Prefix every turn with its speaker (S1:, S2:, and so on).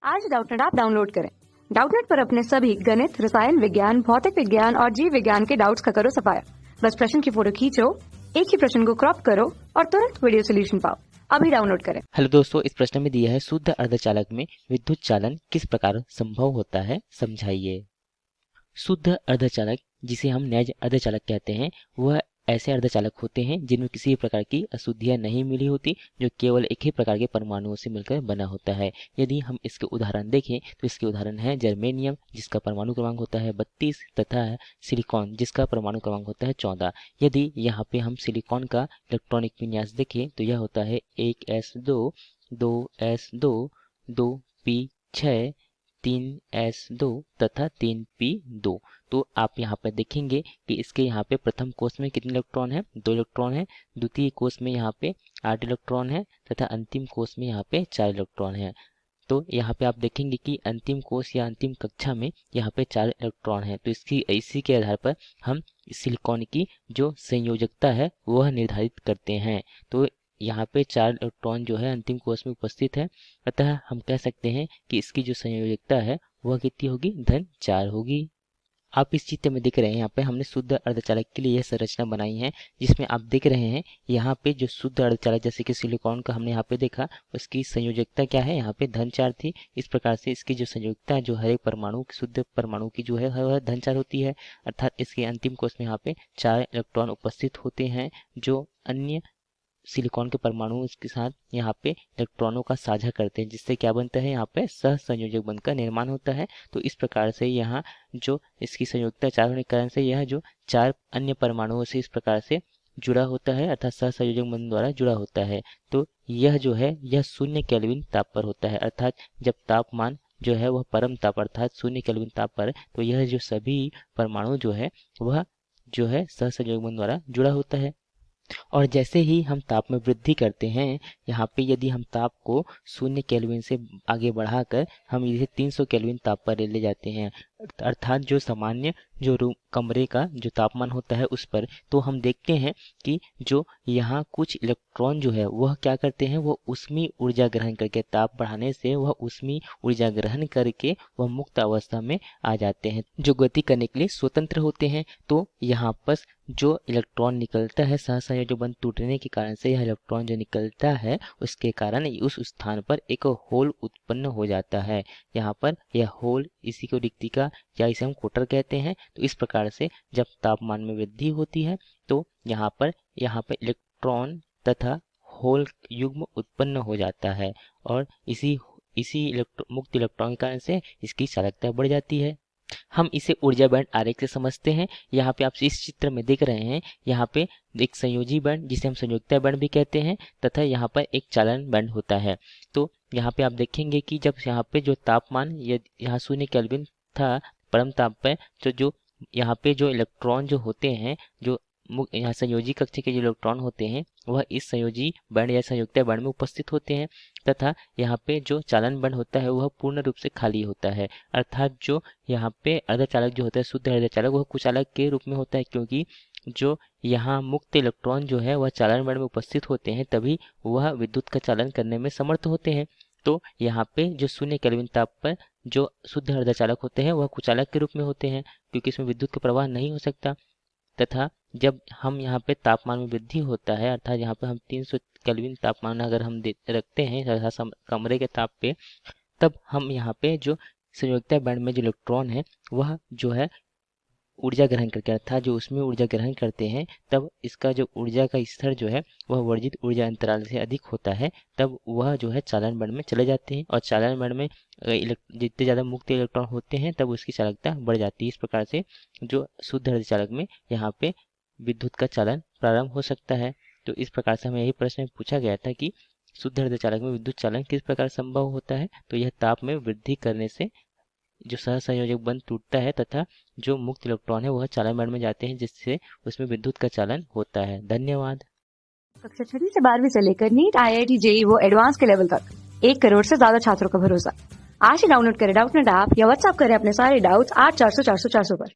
S1: आज Doubtnut app download करें। Doubtnut पर अपने सभी गणित, रसायन विज्ञान, भौतिक विज्ञान और जीव विज्ञान के डाउट्स का करो सफाया। बस प्रश्न की फोटो खींचो, एक ही प्रश्न को क्रॉप करो और तुरंत वीडियो सोल्यूशन पाओ। अभी डाउनलोड करें।
S2: हेलो दोस्तों, इस प्रश्न में दिया है शुद्ध अर्धचालक में विद्युत चालन किस प्रकार संभव होता है, समझाइए। शुद्ध अर्धचालक, जिसे हम नैज अर्धचालक कहते हैं, वह ऐसे अर्धचालक होते हैं जिनमें किसी भी प्रकार की अशुद्धियां नहीं मिली होती, जो केवल एक ही प्रकार के परमाणुओं से मिलकर बना होता है। यदि हम इसके उदाहरण देखें तो इसके उदाहरण है जर्मेनियम, जिसका परमाणु क्रमांक होता है 32, तथा सिलिकॉन, जिसका परमाणु क्रमांक होता है 14। यदि यहाँ पे हम सिलिकॉन का इलेक्ट्रॉनिक विन्यास देखें तो यह होता है 1s2, 2s2, 2p6, 3s2 तथा 3p2। तो आप यहाँ पर देखेंगे कि इसके यहाँ पे प्रथम कोष में कितने इलेक्ट्रॉन है? 2 इलेक्ट्रॉन है। द्वितीय कोष में यहाँ पे 8 इलेक्ट्रॉन है तथा अंतिम कोष में यहाँ पे 4 इलेक्ट्रॉन है। तो यहाँ पे आप देखेंगे कि अंतिम कोष या अंतिम कक्षा में यहाँ पे 4 इलेक्ट्रॉन है। तो इसी के आधार पर हम सिलिकॉन की जो संयोजकता है वह निर्धारित करते हैं। तो यहाँ पे 4 इलेक्ट्रॉन जो है अंतिम कोष में उपस्थित है, अतः हम कह सकते हैं कि इसकी जो संयोजकता है वह कितनी होगी? धन 4 होगी। आप इस चित्र में देख रहे हैं, यहाँ पे हमने शुद्ध अर्धचालक के लिए यह संरचना बनाई है, जिसमें आप देख रहे हैं यहाँ पे जो शुद्ध अर्धचालक जैसे कि सिलिकॉन का हमने यहाँ पे देखा, उसकी संयोजकता क्या है? यहाँ पे धन 4 थी। इस प्रकार से इसकी जो संयोजकता है, जो हर एक परमाणु शुद्ध परमाणु की जो है वह धन 4 होती है, अर्थात इसके अंतिम कोष में यहाँ पे 4 इलेक्ट्रॉन उपस्थित होते हैं, जो अन्य सिलिकॉन के परमाणु इसके साथ यहाँ पे इलेक्ट्रॉनों का साझा करते हैं, जिससे क्या बनता है? यहाँ पे सह संयोजक बंध का निर्माण होता है। तो इस प्रकार से यहाँ जो इसकी संयोजकता 4 होने के कारण से यह जो 4 अन्य परमाणुओं से इस प्रकार से जुड़ा होता है, अर्थात सह संयोजक बंध द्वारा जुड़ा होता है। तो यह जो है यह 0 केल्विन ताप पर होता है, अर्थात जब तापमान जो है वह परम ताप अर्थात 0 केल्विन ताप पर, तो यह जो सभी परमाणु जो है वह जो है सह संयोजक बंध द्वारा जुड़ा होता है। और जैसे ही हम ताप में वृद्धि करते हैं, यहाँ पे यदि हम ताप को 0 केल्विन से आगे बढ़ाकर हम इसे 300 केल्विन ताप पर ले जाते हैं, अर्थात जो सामान्य जो रूम कमरे का जो तापमान होता है उस पर, तो हम देखते हैं कि जो यहाँ कुछ इलेक्ट्रॉन जो है वह क्या करते हैं? वह ऊष्मीय ऊर्जा ग्रहण करके, ताप बढ़ाने से वह ऊष्मीय ऊर्जा ग्रहण करके वह मुक्त अवस्था में आ जाते हैं, जो गति करने के लिए स्वतंत्र होते हैं। तो यहाँ पर जो इलेक्ट्रॉन निकलता है सहसंयोजक बंध टूटने के कारण से, यह इलेक्ट्रॉन जो निकलता है उसके कारण उस स्थान पर एक होल उत्पन्न हो जाता है। यहाँ पर यह होल, इसी को रिक्ति का या इसे हम कोटर कहते हैं। तो इस प्रकार से जब तापमान में वृद्धि होती है तो यहाँ पर इलेक्ट्रॉन तथा होल युग्म उत्पन्न हो जाता है, और इसी मुक्त इलेक्ट्रॉन के कारण से इसकी चालकता बढ़ जाती है। हम इसे ऊर्जा बैंड आरेख से समझते हैं। यहाँ पे आप इस चित्र में देख रहे हैं, यहाँ पे एक संयोजी बैंड जिसे हम संयोजकता बैंड भी कहते हैं, तथा यहाँ पर एक चालन बैंड होता है। तो यहाँ पे आप देखेंगे कि जब यहाँ पे जो तापमान यहाँ 0 केल्विन था परम ताप पर, तो जो यहाँ पे जो इलेक्ट्रॉन जो होते हैं, जो यहाँ संयोजी कक्ष के जो इलेक्ट्रॉन होते हैं वह इस संयोजी बैंड या संयुक्ता बैंड में उपस्थित होते हैं, तथा यहाँ पे जो चालन बैंड होता है वह पूर्ण रूप से खाली होता है, अर्थात जो यहाँ पे अर्धचालक जो होता है, शुद्ध अर्धचालक, वह कुचालक के रूप में होता है, क्योंकि जो यहाँ मुक्त इलेक्ट्रॉन जो है वह चालन बैंड में उपस्थित होते हैं, तभी वह विद्युत का चालन करने में समर्थ होते हैं। तो यहाँ पे जो 0 केल्विन ताप पर जो शुद्ध अर्धचालक होते हैं वह कुचालक के रूप में होते हैं, क्योंकि इसमें विद्युत का प्रवाह नहीं हो सकता। तथा जब हम यहाँ पे तापमान में वृद्धि होता है, अर्थात यहाँ पे हम 300 केल्विन तापमान अगर हम रखते हैं कमरे के ताप पे, तब हम यहाँ पे जो संयोजकता बैंड में जो इलेक्ट्रॉन है वह जो है ऊर्जा ग्रहण करके, अर्थात जो उसमें ऊर्जा ग्रहण करते हैं, तब इसका जो ऊर्जा का स्तर जो है वह वर्जित ऊर्जा अंतराल से अधिक होता है, तब वह जो है चालन बैंड में चले जाते हैं, और चालन बैंड में जितने ज़्यादा मुक्त इलेक्ट्रॉन होते हैं तब उसकी चालकता बढ़ जाती है। इस प्रकार से जो शुद्ध अर्धचालक में यहाँ पे विद्युत का चालन प्रारंभ हो सकता है। तो इस प्रकार से हमें यही प्रश्न पूछा गया था कि शुद्ध अर्धचालक में विद्युत चालन किस प्रकार संभव होता है? तो यह ताप में वृद्धि करने से जो सहसंयोजक बंध टूटता है, तथा जो मुक्त इलेक्ट्रॉन है वह चालन बैंड में जाते हैं, जिससे उसमें विद्युत का चालन होता है। धन्यवाद।
S1: कक्षा 6 से 12वीं से लेकर नीट, IIT, JEE वो एडवांस के लेवल तक 1 करोड़ से ज्यादा छात्रों का भरोसा। आज ही डाउनलोड करें डाउटनेट ऐप या व्हाट्सएप करें अपने सारे डाउट्स 8400 400 400 पर।